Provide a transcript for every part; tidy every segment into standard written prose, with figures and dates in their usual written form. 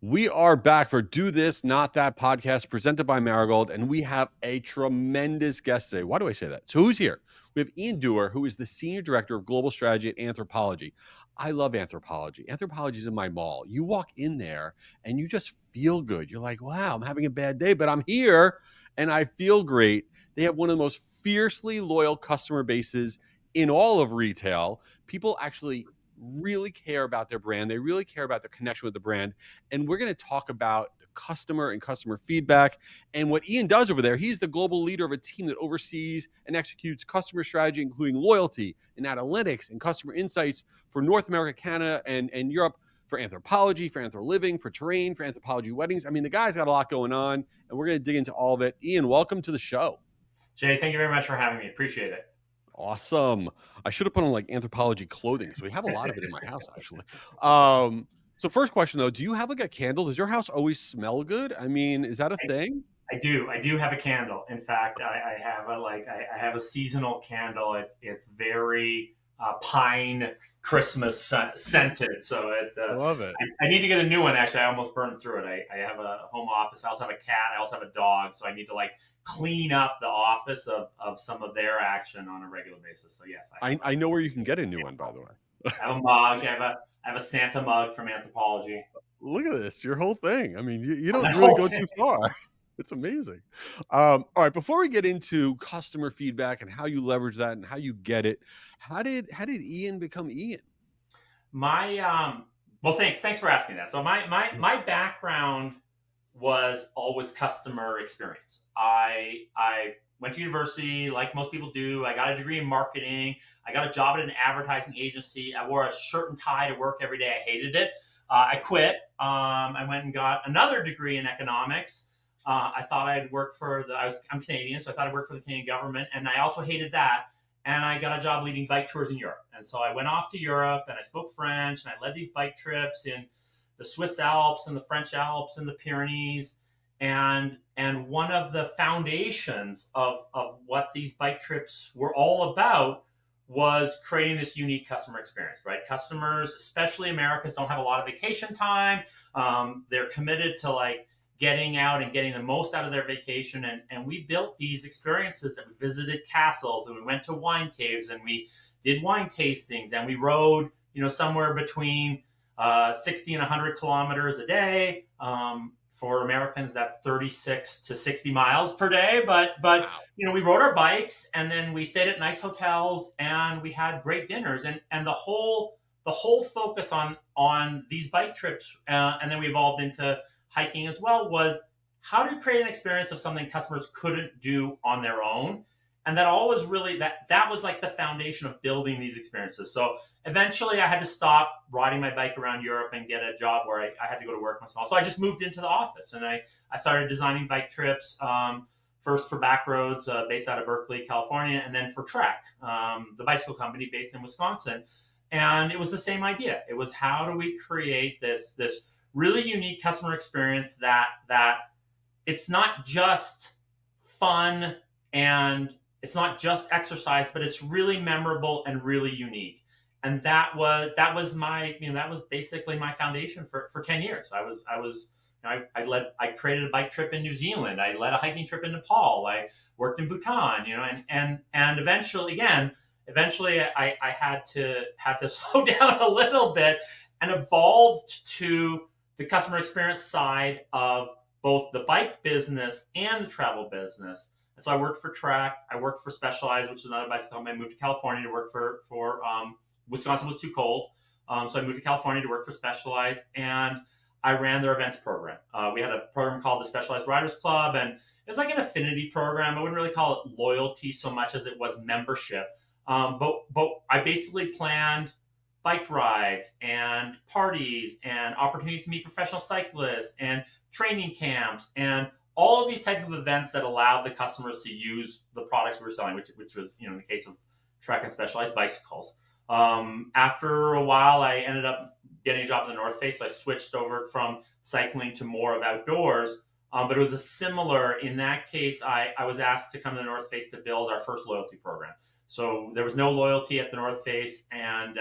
We are back for Do This, Not That podcast presented by Marigold, and we have a tremendous guest today. Why do I say that? So, who's here? We have Ian Dewar, who is the Senior Director of Global Strategy at Anthropologie. I love Anthropologie. Anthropologie is in my mall. You walk in there and you just feel good. You're like, wow, I'm having a bad day, but I'm here and I feel great. They have one of the most fiercely loyal customer bases in all of retail. People actually really care about their brand. They really care about the connection with the brand. And we're going to talk about the customer and customer feedback and what Ian does over there. He's the global leader of a team that oversees and executes customer strategy, including loyalty and analytics and customer insights for North America, Canada, and Europe, for Anthropologie, for AnthroLiving, for Terrain, for Anthropologie Weddings. I mean, the guy's got a lot going on, and we're going to dig into all of it. Ian, welcome to the show. Jay, thank you very much for having me. Appreciate it. Awesome. I should have put on like Anthropologie clothing. So we have a lot of it in my house, actually. So first question though, do you have like a candle? Does your house always smell good? I mean, is that a thing? I do. I do have a candle. In fact, I have I have a seasonal candle. It's very pine Christmas scented. So I love it. I need to get a new one. Actually, I almost burned through it. I have a home office. I also have a cat. I also have a dog. So I need to like clean up the office of some of their action on a regular basis. So yes, I know where you can get a new one, by the way. I have a mug. I have a Santa mug from Anthropologie. Look at this, your whole thing. I mean, you don't really go too far. It's amazing. All right, before we get into customer feedback and how you leverage that and how you get it, how did Ian become Ian? Well, thanks for asking that. So my background was always customer experience. I went to university like most people do. I got a degree in marketing. I got a job at an advertising agency. I wore a shirt and tie to work every day. I hated it. I quit. I went and got another degree in economics. I thought I'd work for I'm Canadian, so I thought I'd work for the Canadian government, and I also hated that. And I got a job leading bike tours in Europe. And so I went off to Europe and I spoke French and I led these bike trips in the Swiss Alps and the French Alps and the Pyrenees. And one of the foundations of what these bike trips were all about was creating this unique customer experience, right? Customers, especially Americans, don't have a lot of vacation time. They're committed to like getting out and getting the most out of their vacation. And we built these experiences that we visited castles and we went to wine caves and we did wine tastings and we rode, somewhere between 60 and 100 kilometers a day. For Americans, that's 36 to 60 miles per day. But Wow. we rode our bikes and then we stayed at nice hotels and we had great dinners. And the whole focus on these bike trips, and then we evolved into hiking as well, was how to create an experience of something customers couldn't do on their own. And that always really, that was like the foundation of building these experiences. So eventually I had to stop riding my bike around Europe and get a job where I had to go to work once in a while. So I just moved into the office and I started designing bike trips, first for Backroads, based out of Berkeley, California, and then for Trek, the bicycle company based in Wisconsin. And it was the same idea. It was, how do we create this really unique customer experience that it's not just fun and it's not just exercise, but it's really memorable and really unique. And that was that was basically my foundation for 10 years. I created a bike trip in New Zealand. I led a hiking trip in Nepal. I worked in Bhutan, and eventually I had to slow down a little bit and evolved to the customer experience side of both the bike business and the travel business. And so I worked for Trek. I worked for Specialized, which is another bicycle company. I moved to California to work for Wisconsin was too cold. So I moved to California to work for Specialized, and I ran their events program. We had a program called the Specialized Riders Club, and it was like an affinity program. I wouldn't really call it loyalty so much as it was membership. But I basically planned bike rides and parties and opportunities to meet professional cyclists and training camps and all of these type of events that allowed the customers to use the products we were selling, which was, in the case of Trek and Specialized bicycles. After a while, I ended up getting a job in the North Face. So I switched over from cycling to more of outdoors. But it was a similar, in that case, I was asked to come to the North Face to build our first loyalty program. So there was no loyalty at the North Face, and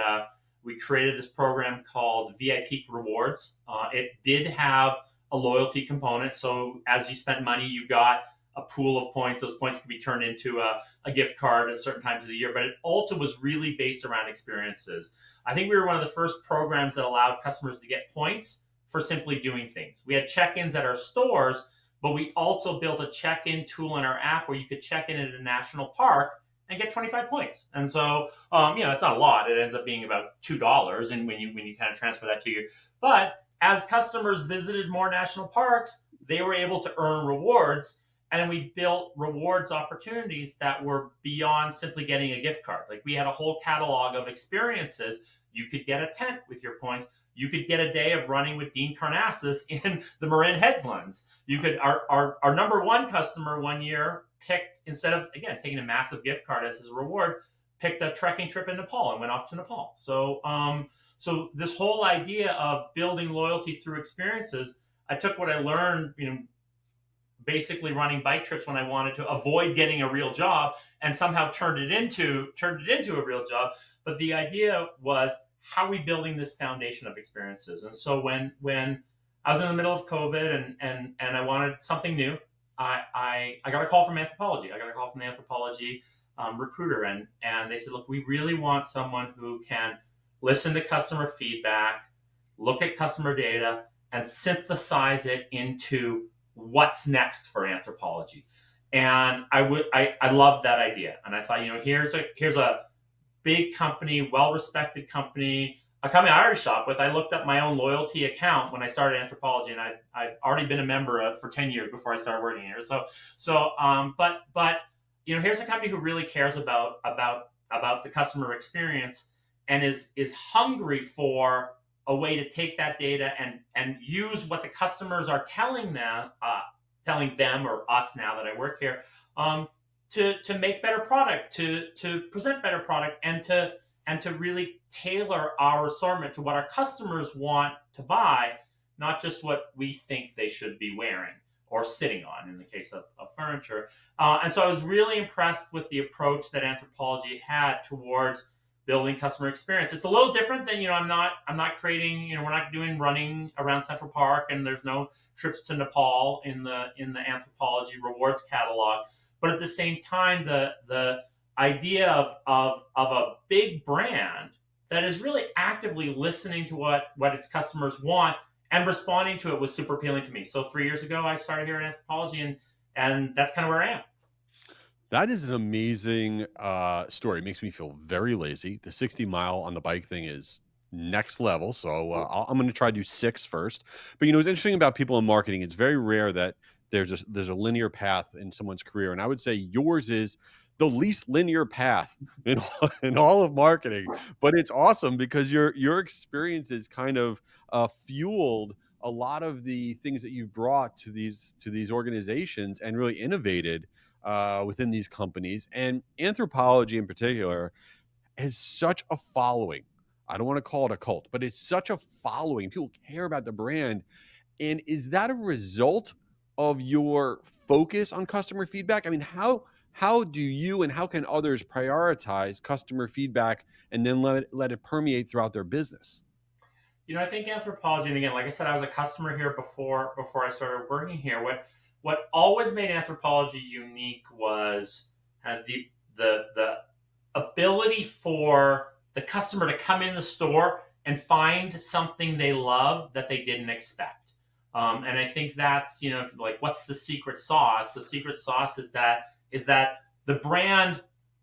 we created this program called VIP Rewards. It did have a loyalty component. So as you spent money, you got a pool of points. Those points could be turned into a gift card at certain times of the year. But it also was really based around experiences. I think we were one of the first programs that allowed customers to get points for simply doing things. We had check-ins at our stores, but we also built a check-in tool in our app where you could check in at a national park and get 25 points. And so, it's not a lot. It ends up being about $2, and when you kind of transfer that to you. But as customers visited more national parks, they were able to earn rewards, and we built rewards opportunities that were beyond simply getting a gift card. Like we had a whole catalog of experiences. You could get a tent with your points. You could get a day of running with Dean Karnassus in the Marin Headlands. You could our number one customer one year picked, instead of again taking a massive gift card as his reward, picked a trekking trip in Nepal and went off to Nepal. So this whole idea of building loyalty through experiences, I took what I learned, basically running bike trips when I wanted to avoid getting a real job, and somehow turned it into a real job. But the idea was, how are we building this foundation of experiences? And so when I was in the middle of COVID and I wanted something new, I got a call from Anthropologie. I got a call from the Anthropologie recruiter, and they said, look, we really want someone who can listen to customer feedback, look at customer data, and synthesize it into what's next for Anthropologie. And I loved that idea, and I thought, here's a big company, well-respected company, a company I already shop with. I looked up my own loyalty account when I started Anthropologie, and I'd already been a member for 10 years before I started working here. But here's a company who really cares about the customer experience, and is hungry for a way to take that data and use what the customers are telling them or us now that I work here, to make better product, to present better product, and to really tailor our assortment to what our customers want to buy, not just what we think they should be wearing or sitting on in the case of furniture. And so I was really impressed with the approach that Anthropologie had towards building customer experience. It's a little different than, I'm not creating, we're not doing running around Central Park, and there's no trips to Nepal in the Anthropologie rewards catalog. But at the same time, the idea of a big brand that is really actively listening to what its customers want and responding to it was super appealing to me. So 3 years ago, I started here at Anthropologie, and that's kind of where I am. That is an amazing story. It makes me feel very lazy. The 60-mile on the bike thing is next level. So I'm going to try to do 6 first. But what's interesting about people in marketing, it's very rare that there's a linear path in someone's career. And I would say yours is the least linear path in all of marketing. But it's awesome because your experiences kind of fueled a lot of the things that you've brought to these organizations and really innovated within these companies. And Anthropologie in particular has such a following. I don't want to call it a cult, but it's such a following. People care about the brand. And is that a result of your focus on customer feedback? I mean, how do you and how can others prioritize customer feedback and then let it permeate throughout their business? I think Anthropologie, and again, like I said, I was a customer here before I started working here. What always made Anthropologie unique was the ability for the customer to come in the store and find something they love that they didn't expect. And I think that's, like, what's the secret sauce? The secret sauce is that the brand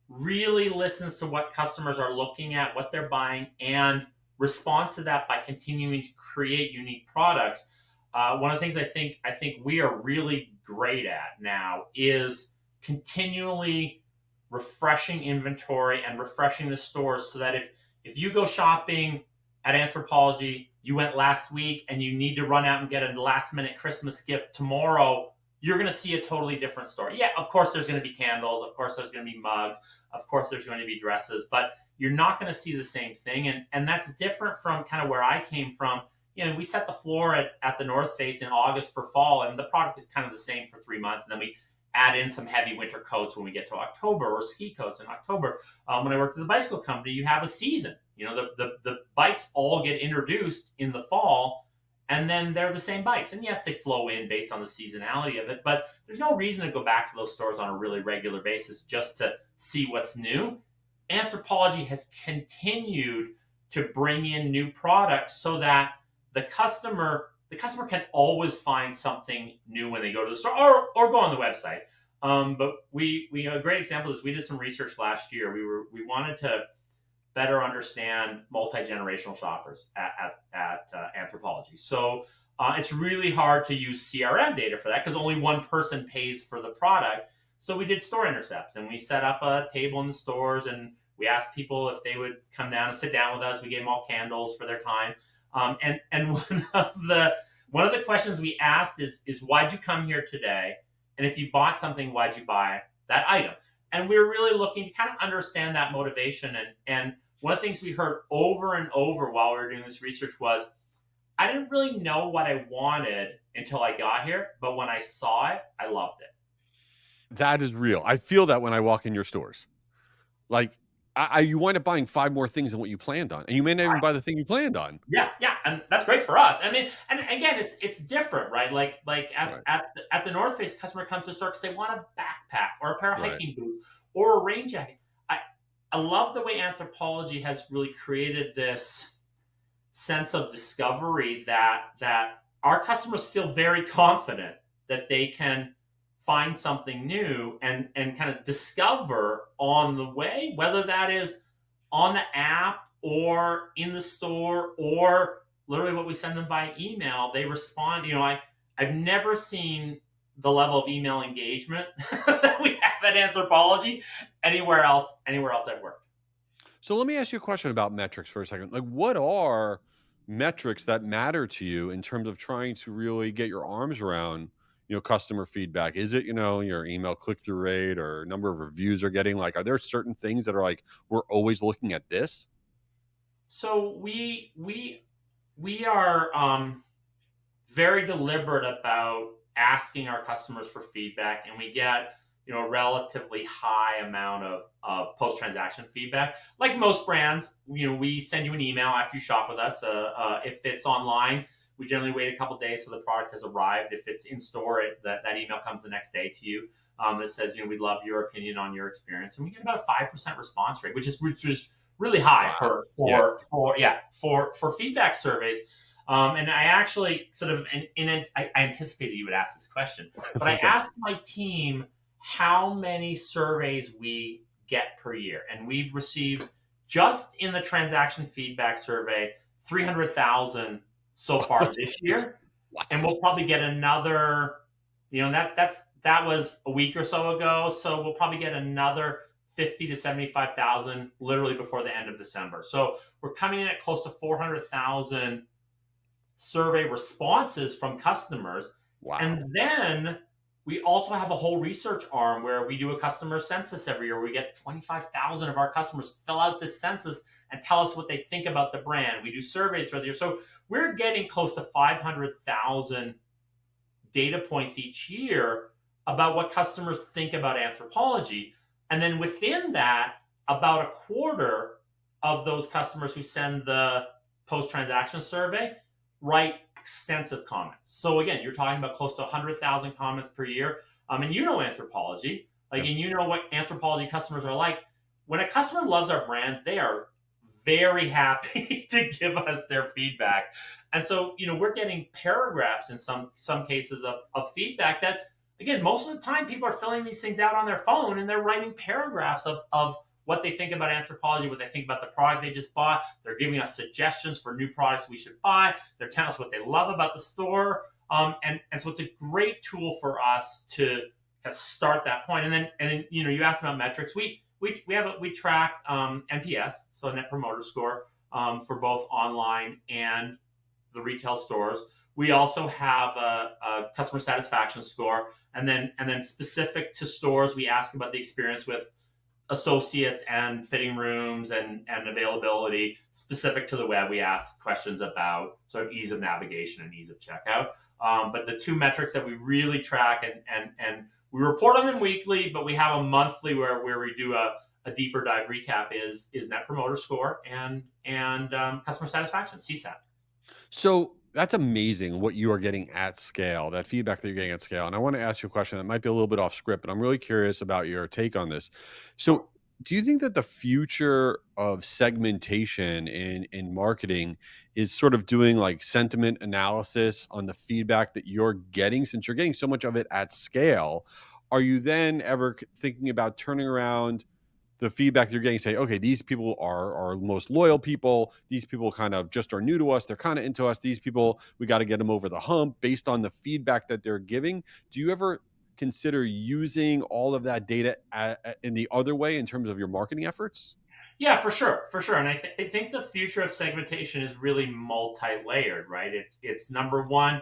really listens to what customers are looking at, what they're buying, and responds to that by continuing to create unique products. One of the things I think we are really great at now is continually refreshing inventory and refreshing the stores, so that if you go shopping at Anthropologie, you went last week and you need to run out and get a last minute Christmas gift tomorrow, you're going to see a totally different store. Yeah, of course there's going to be candles, of course there's going to be mugs, of course there's going to be dresses, but you're not going to see the same thing. And that's different from kind of where I came from. We set the floor at the North Face in August for fall, and the product is kind of the same for 3 months. And then we add in some heavy winter coats when we get to October, or ski coats in October. When I worked at the bicycle company, you have a season. The bikes all get introduced in the fall, and then they're the same bikes. And yes, they flow in based on the seasonality of it, but there's no reason to go back to those stores on a really regular basis just to see what's new. Anthropologie has continued to bring in new products so that the customer can always find something new when they go to the store or go on the website. But we a great example is we did some research last year. We wanted to better understand multi-generational shoppers at Anthropologie. So it's really hard to use CRM data for that because only one person pays for the product. So we did store intercepts, and we set up a table in the stores, and we asked people if they would come down and sit down with us. We gave them all candles for their time. And one of the questions we asked is why'd you come here today? And if you bought something, why'd you buy that item? And we were really looking to kind of understand that motivation. And one of the things we heard over and over while we were doing this research was, I didn't really know what I wanted until I got here, but when I saw it, I loved it. That is real. I feel that when I walk in your stores. Like, you wind up buying 5 more things than what you planned on, and you may not even buy the thing you planned on. Yeah, and that's great for us. I mean, and again, it's different, right? Like at the North Face, customer comes to the store because they want a backpack or a pair of hiking boots or a rain jacket. I love the way Anthropologie has really created this sense of discovery that our customers feel very confident that they can find something new and kind of discover on the way, whether that is on the app or in the store or literally what we send them by email. They respond. I've never seen the level of email engagement that we have at Anthropologie anywhere else I've worked. So let me ask you a question about metrics for a second. Like, what are metrics that matter to you in terms of trying to really get your arms around, customer feedback? Is it, your email click-through rate or number of reviews they're getting? Like, are there certain things that are like, we're always looking at this? So we are very deliberate about asking our customers for feedback, and we get a relatively high amount of post-transaction feedback. Like most brands, we send you an email after you shop with us. If it's online, we generally wait a couple days so the product has arrived. If it's in store, that email comes the next day to you that says, we'd love your opinion on your experience. And we get about a 5% response rate, which is really high for feedback surveys. And I actually I anticipated you would ask this question, but I asked my team how many surveys we get per year. And we've received, just in the transaction feedback survey, 300,000 so far this year. And we'll probably get another, that was a week or so ago. So we'll probably get another 50 to 75,000 literally before the end of December. So we're coming in at close to 400,000 survey responses from customers. Wow. And then we also have a whole research arm where we do a customer census every year. We get 25,000 of our customers fill out this census and tell us what they think about the brand. We do surveys for the year. So we're getting close to 500,000 data points each year about what customers think about Anthropologie. And then within that, about a quarter of those customers who send the post-transaction survey write extensive comments. So again, you're talking about close to 100,000 comments per year. And Anthropologie, and what Anthropologie customers are like. When a customer loves our brand, they are very happy to give us their feedback. And so, we're getting paragraphs in some cases of feedback that, again, most of the time people are filling these things out on their phone and they're writing paragraphs of what they think about Anthropologie, what they think about the product they just bought. They're giving us suggestions for new products we should buy. They're telling us what they love about the store. And so it's a great tool for us to start that point. And then you asked about metrics. We track NPS, so Net Promoter Score, for both online and the retail stores. We also have a customer satisfaction score, and then specific to stores, we ask about the experience with associates and fitting rooms and availability. Specific to the web, we ask questions about sort of ease of navigation and ease of checkout. But the two metrics that we really track and we report on them weekly, but we have a monthly where we do a deeper dive recap is Net Promoter Score and customer satisfaction, CSAT. So that's amazing what you are getting at scale, that feedback that you're getting at scale. And I want to ask you a question that might be a little bit off script, but I'm really curious about your take on this. So, do you think that the future of segmentation in marketing is sort of doing like sentiment analysis on the feedback that you're getting, since you're getting so much of it at scale? Are you then ever thinking about turning around the feedback you're getting, say, okay, these people are our most loyal people. These people kind of just are new to us. They're kind of into us. These people, we got to get them over the hump based on the feedback that they're giving. Do you ever consider using all of that data in the other way in terms of your marketing efforts? Yeah, for sure, for sure. And I think the future of segmentation is really multi-layered, right? It's number one,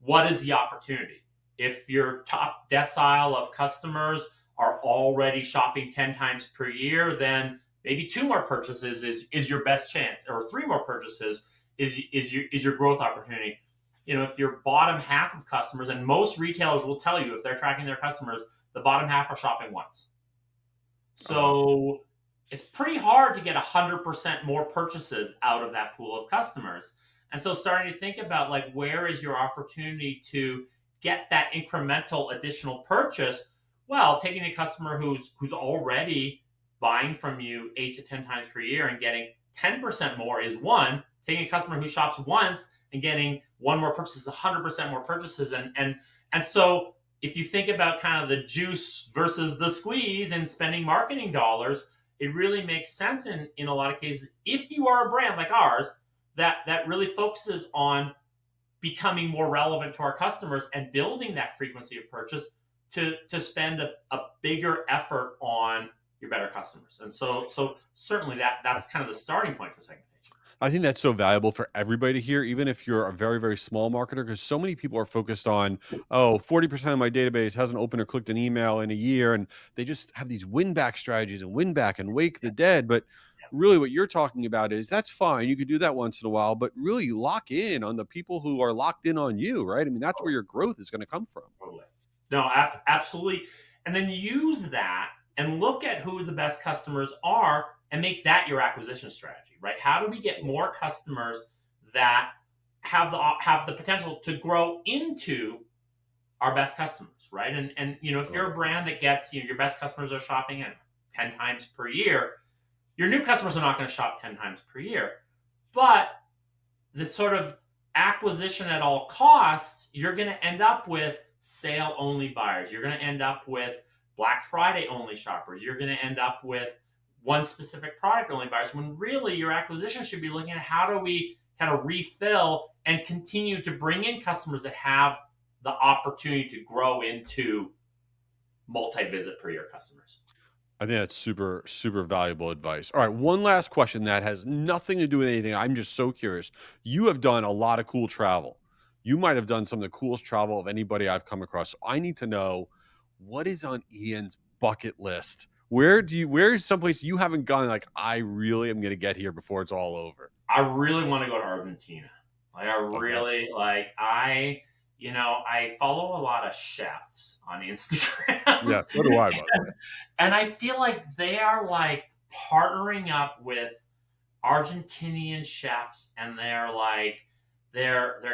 what is the opportunity? If your top decile of customers are already shopping 10 times per year, then maybe two more purchases is your best chance, or three more purchases is your growth opportunity. You know, if your bottom half of customers, and most retailers will tell you if they're tracking their customers, the bottom half are shopping once. Uh-huh. So it's pretty hard to get 100% more purchases out of that pool of customers. And so starting to think about like where is your opportunity to get that incremental additional purchase? Well, taking a customer who's already buying from you 8 to 10 times per year and getting 10% more is one. Taking a customer who shops once and getting one more purchase is 100% more purchases. And so if you think about kind of the juice versus the squeeze and spending marketing dollars, it really makes sense in a lot of cases. If you are a brand like ours that really focuses on becoming more relevant to our customers and building that frequency of purchase, to spend a bigger effort on your better customers. And so certainly that's kind of the starting point for segmentation. I think that's so valuable for everybody to hear, even if you're a very, very small marketer, because so many people are focused on, oh, 40% of my database hasn't opened or clicked an email in a year. And they just have these win back strategies and win back and wake the dead. But really, what you're talking about is that's fine. You could do that once in a while, but really lock in on the people who are locked in on you, right? I mean, that's where your growth is going to come from. Totally. No, absolutely. And then use that and look at who the best customers are and make that your acquisition strategy, right? How do we get more customers that have the potential to grow into our best customers, right? And you know, if you're a brand that gets, you know, your best customers are shopping at 10 times per year, your new customers are not going to shop 10 times per year. But this sort of acquisition at all costs, you're going to end up with sale only buyers. You're going to end up with Black Friday only shoppers. You're going to end up with one specific product only buyers, when really your acquisition should be looking at how do we kind of refill and continue to bring in customers that have the opportunity to grow into multi-visit per year customers. I think that's super, super valuable advice. All right. One last question that has nothing to do with anything. I'm just so curious. You have done a lot of cool travel. You might have done some of the coolest travel of anybody I've come across. So I need to know, what is on Ian's bucket list? Where's someplace you haven't gone? Like, I really am going to get here before it's all over. I really want to go to Argentina. Like I Okay. really like I follow a lot of chefs on Yeah. Instagram. So do I, by the way. And I feel like they are like partnering up with Argentinian chefs, and they're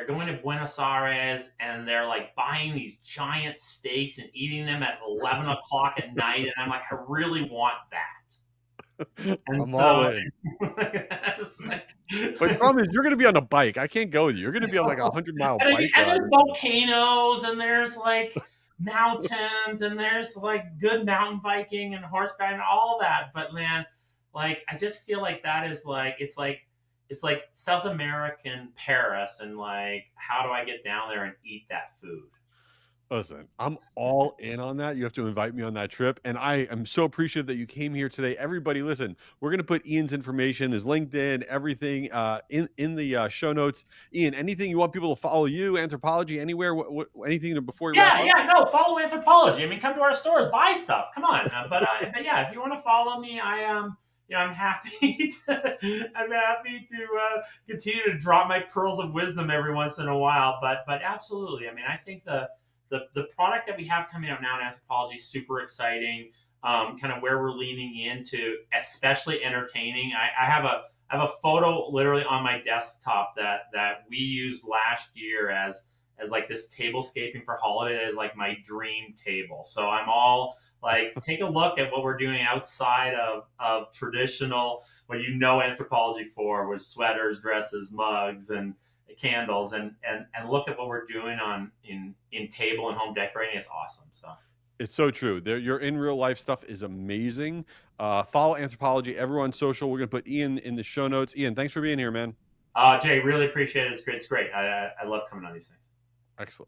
going to Buenos Aires, and they're like buying these giant steaks and eating them at 11 o'clock at night, and I'm like, I really want that. And I'm all so in. it's like, But the problem is, you're going to be on a bike. I can't go with you. You're going to be on like a 100-mile and, I mean, bike and ride. there's volcanoes, and there's like mountains, and there's like good mountain biking and horseback and all that. But man, like I just feel like that is like it's like South American Paris, and like how do I get down there and eat that food? Listen, I'm all in on that. You have to invite me on that trip. And I am so appreciative that you came here today. Everybody, listen, we're going to put Ian's information, his LinkedIn, everything in the show notes. Ian, anything you want people to follow you, Anthropologie, anywhere, anything before we wrap Yeah, up? yeah, no, follow Anthropologie. I mean, come to our stores, buy stuff. Come on, but yeah, if you want to follow me, I'm happy I'm happy to continue to drop my pearls of wisdom every once in a while. But absolutely, I mean, I think the product that we have coming out now in Anthropologie is super exciting. kind of where we're leaning into, especially entertaining. I have a photo literally on my desktop that we used last year as like this tablescaping for holiday is like my dream table. So I'm all like, take a look at what we're doing outside of traditional, what Anthropologie for, with sweaters, dresses, mugs, and candles, and look at what we're doing in table and home decorating. It's awesome. So It's so true. Your in real life stuff is amazing. Follow Anthropologie, everyone social. We're gonna put Ian in the show notes. Ian, thanks for being here, man. Jay, really appreciate it. It's great. I love coming on these things. Excellent.